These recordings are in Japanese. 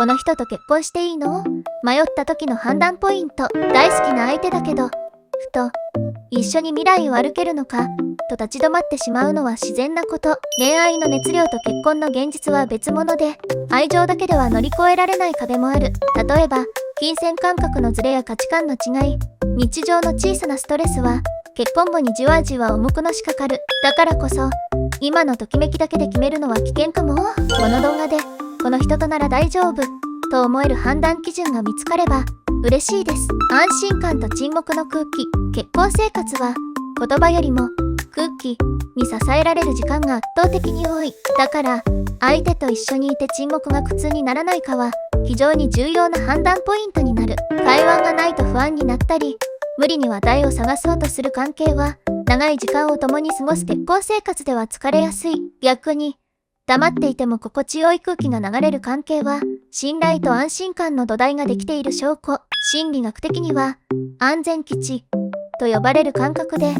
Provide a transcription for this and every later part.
この人と結婚していいの？迷った時の判断ポイント。大好きな相手だけど、ふと、一緒に未来を歩けるのか、と立ち止まってしまうのは自然なこと。恋愛の熱量と結婚の現実は別物で、愛情だけでは乗り越えられない壁もある。例えば、金銭感覚のズレや価値観の違い、日常の小さなストレスは、結婚後にじわじわ重くのしかかる。だからこそ、今のときめきだけで決めるのは危険かも。この動画で、この人となら大丈夫、と思える判断基準が見つかれば、嬉しいです。安心感と沈黙の空気。結婚生活は、言葉よりも、空気に支えられる時間が圧倒的に多い。だから、相手と一緒にいて沈黙が苦痛にならないかは、非常に重要な判断ポイントになる。会話がないと不安になったり、無理に話題を探そうとする関係は、長い時間を共に過ごす結婚生活では疲れやすい。逆に、黙っていても心地よい空気が流れる関係は、信頼と安心感の土台ができている証拠。心理学的には、安全基地と呼ばれる感覚で、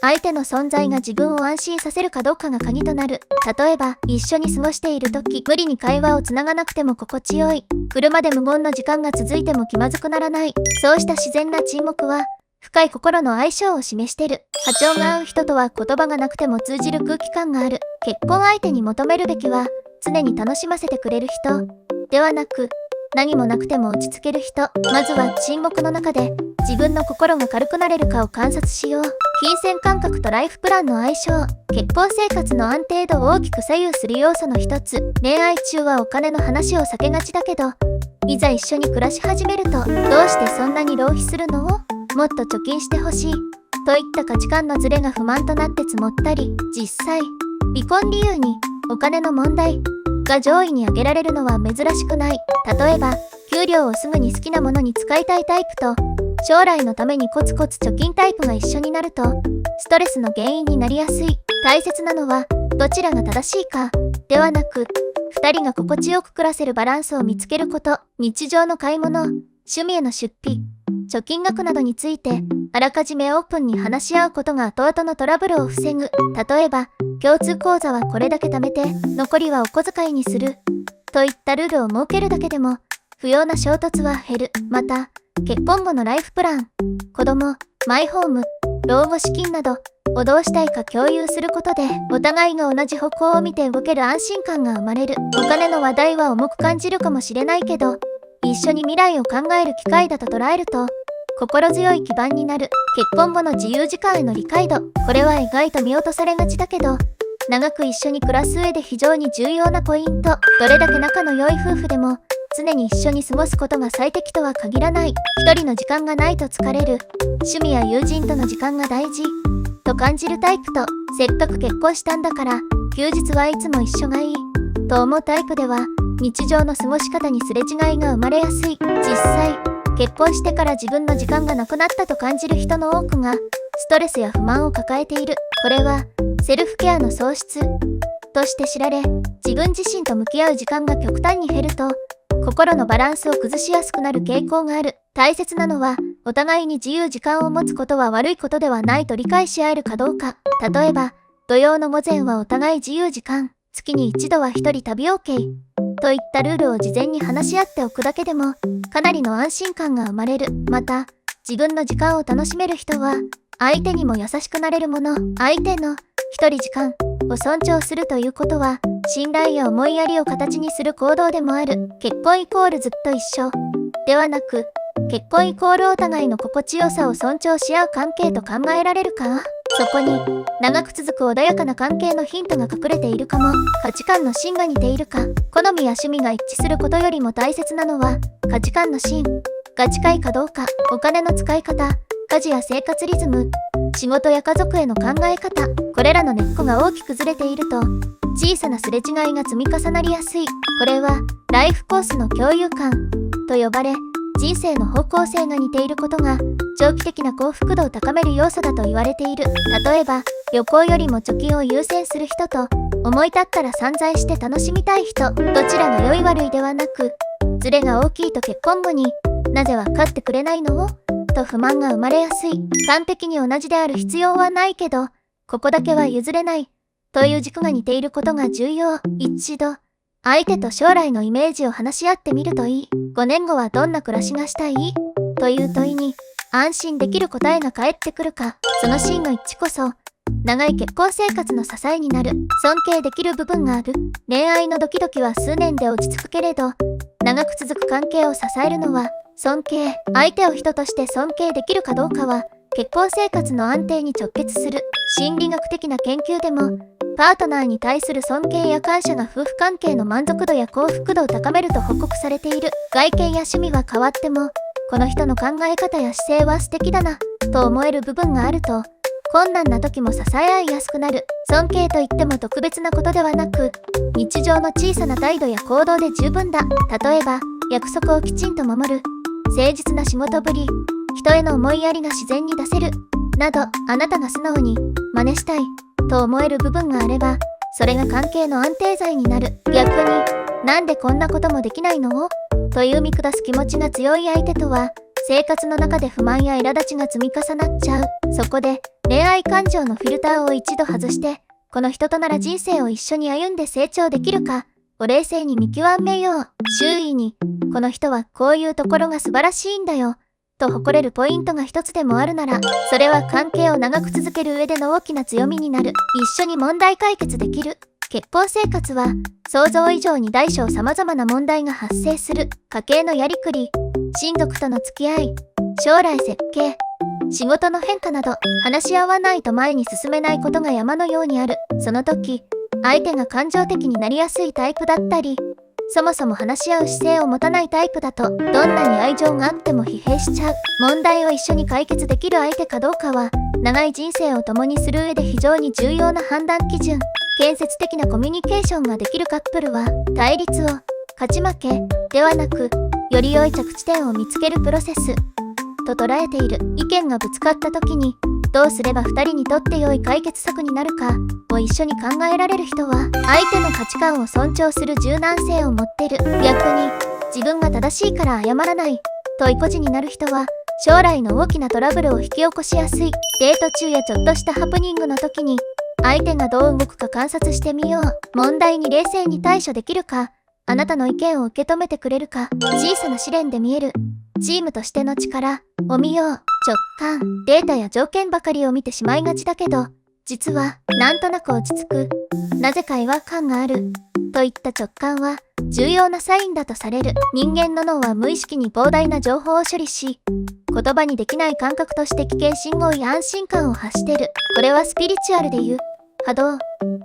相手の存在が自分を安心させるかどうかが鍵となる。例えば、一緒に過ごしている時、無理に会話をつながなくても心地よい。車で無言の時間が続いても気まずくならない。そうした自然な沈黙は、深い心の相性を示してる。波長が合う人とは言葉がなくても通じる空気感がある。結婚相手に求めるべきは、常に楽しませてくれる人ではなく、何もなくても落ち着ける人。まずは沈黙の中で自分の心が軽くなれるかを観察しよう。金銭感覚とライフプランの相性。結婚生活の安定度を大きく左右する要素の一つ。恋愛中はお金の話を避けがちだけど、いざ一緒に暮らし始めると、どうしてそんなに浪費するの？もっと貯金してほしい。といった価値観のズレが不満となって積もったり、実際、離婚理由にお金の問題が上位に挙げられるのは珍しくない。例えば、給料をすぐに好きなものに使いたいタイプと、将来のためにコツコツ貯金タイプが一緒になると、ストレスの原因になりやすい。大切なのは、どちらが正しいか、ではなく、二人が心地よく暮らせるバランスを見つけること。日常の買い物、趣味への出費、貯金額などについて、あらかじめオープンに話し合うことが後々のトラブルを防ぐ。例えば、共通口座はこれだけ貯めて、残りはお小遣いにする。といったルールを設けるだけでも、不要な衝突は減る。また、結婚後のライフプラン、子供、マイホーム、老後資金などをどうしたいか共有することで、お互いが同じ方向を見て動ける安心感が生まれる。お金の話題は重く感じるかもしれないけど、一緒に未来を考える機会だと捉えると、心強い基盤になる。結婚後の自由時間への理解度。これは意外と見落とされがちだけど、長く一緒に暮らす上で非常に重要なポイント。どれだけ仲の良い夫婦でも、常に一緒に過ごすことが最適とは限らない。一人の時間がないと疲れる。趣味や友人との時間が大事。と感じるタイプと、せっかく結婚したんだから、休日はいつも一緒がいい。と思うタイプでは、日常の過ごし方にすれ違いが生まれやすい。実際、結婚してから自分の時間がなくなったと感じる人の多くが、ストレスや不満を抱えている。これは、セルフケアの喪失として知られ、自分自身と向き合う時間が極端に減ると、心のバランスを崩しやすくなる傾向がある。大切なのは、お互いに自由時間を持つことは悪いことではないと理解し合えるかどうか。例えば、土曜の午前はお互い自由時間、月に一度は一人旅 OK。といったルールを事前に話し合っておくだけでも、かなりの安心感が生まれる。また、自分の時間を楽しめる人は、相手にも優しくなれるもの。相手の一人時間を尊重するということは、信頼や思いやりを形にする行動でもある。結婚イコールずっと一緒ではなく、結婚イコールお互いの心地よさを尊重し合う関係と考えられるか。そこに、長く続く穏やかな関係のヒントが隠れているかも。価値観の芯が似ているか。好みや趣味が一致することよりも大切なのは、価値観の芯が近いかどうか。お金の使い方、家事や生活リズム、仕事や家族への考え方、これらの根っこが大きくずれていると、小さなすれ違いが積み重なりやすい。これは、ライフコースの共有感と呼ばれ、人生の方向性が似ていることが、長期的な幸福度を高める要素だと言われている。例えば、旅行よりも貯金を優先する人と、思い立ったら散財して楽しみたい人、どちらが良い悪いではなく、ズレが大きいと結婚後に、なぜ分かってくれないの？と不満が生まれやすい。完璧に同じである必要はないけど、ここだけは譲れない。という軸が似ていることが重要。一度、相手と将来のイメージを話し合ってみるといい。5年後はどんな暮らしがしたいという問いに、安心できる答えが返ってくるか、その真の一致こそ、長い結婚生活の支えになる。尊敬できる部分がある。恋愛のドキドキは数年で落ち着くけれど、長く続く関係を支えるのは、尊敬。相手を人として尊敬できるかどうかは、結婚生活の安定に直結する。心理学的な研究でも、パートナーに対する尊敬や感謝が夫婦関係の満足度や幸福度を高めると報告されている。外見や趣味は変わっても、この人の考え方や姿勢は素敵だな、と思える部分があると、困難な時も支え合いやすくなる。尊敬といっても特別なことではなく、日常の小さな態度や行動で十分だ。例えば、約束をきちんと守る、誠実な仕事ぶり、人への思いやりが自然に出せる、など、あなたが素直に真似したいと思える部分があれば、それが関係の安定剤になる。逆に、なんでこんなこともできないのという見下す気持ちが強い相手とは、生活の中で不満や苛立ちが積み重なっちゃう。そこで、恋愛感情のフィルターを一度外して、この人となら人生を一緒に歩んで成長できるかを冷静に見極めよう。周囲に、この人はこういうところが素晴らしいんだよ、と誇れるポイントが一つでもあるなら、それは関係を長く続ける上での大きな強みになる。一緒に問題解決できる。結婚生活は、想像以上に大小様々な問題が発生する。家計のやりくり、親族との付き合い、将来設計、仕事の変化など、話し合わないと前に進めないことが山のようにある。その時、相手が感情的になりやすいタイプだったり、そもそも話し合う姿勢を持たないタイプだと、どんなに愛情があっても疲弊しちゃう。問題を一緒に解決できる相手かどうかは、長い人生を共にする上で非常に重要な判断基準。建設的なコミュニケーションができるカップルは、対立を勝ち負けではなく、より良い着地点を見つけるプロセスと捉えている。意見がぶつかった時に、どうすれば2人にとって良い解決策になるかを一緒に考えられる人は、相手の価値観を尊重する柔軟性を持ってる。逆に、自分が正しいから謝らないと意固地になる人は、将来の大きなトラブルを引き起こしやすい。デート中やちょっとしたハプニングの時に、相手がどう動くか観察してみよう。問題に冷静に対処できるか、あなたの意見を受け止めてくれるか、小さな試練で見えるチームとしての力を見よう。直感、データや条件ばかりを見てしまいがちだけど、実はなんとなく落ち着く、なぜか違和感があるといった直感は重要なサインだとされる。人間の脳は無意識に膨大な情報を処理し、言葉にできない感覚として危険信号や安心感を発してる。これはスピリチュアルでいう波動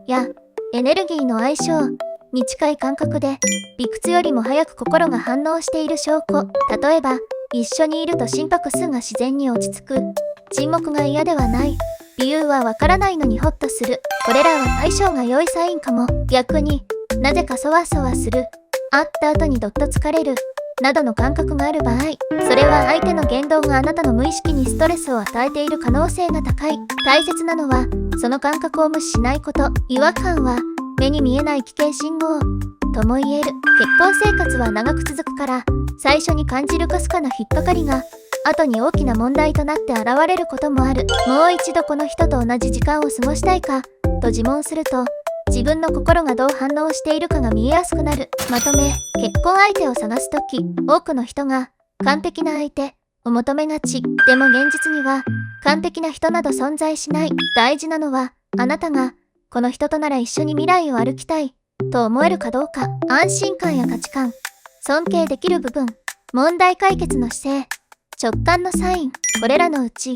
やエネルギーの相性に近い感覚で、理屈よりも早く心が反応している証拠。例えば、一緒にいると心拍数が自然に落ち着く。沈黙が嫌ではない。理由はわからないのにホッとする。これらは相性が良いサインかも。逆になぜかそわそわする。会った後にどっと疲れる。などの感覚がある場合、それは相手の言動があなたの無意識にストレスを与えている可能性が高い。大切なのは、その感覚を無視しないこと。違和感は、目に見えない危険信号とも言える。結婚生活は長く続くから、最初に感じるかすかな引っかかりが、後に大きな問題となって現れることもある。もう一度この人と同じ時間を過ごしたいか、と自問すると、自分の心がどう反応しているかが見えやすくなる。まとめ、結婚相手を探すとき、多くの人が完璧な相手を求めがち。でも現実には完璧な人など存在しない。大事なのは、あなたがこの人となら一緒に未来を歩きたいと思えるかどうか。安心感や価値観、尊敬できる部分、問題解決の姿勢、直感のサイン。これらのうち、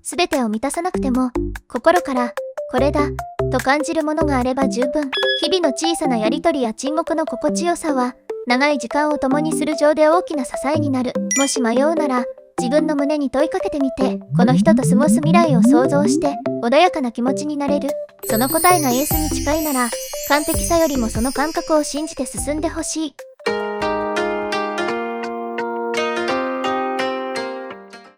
すべてを満たさなくても、心からこれだと感じるものがあれば十分。日々の小さなやりとりや沈黙の心地よさは、長い時間を共にする上で大きな支えになる。もし迷うなら、自分の胸に問いかけてみて、この人と過ごす未来を想像して、穏やかな気持ちになれる。その答えがイエスに近いなら、完璧さよりもその感覚を信じて進んでほしい。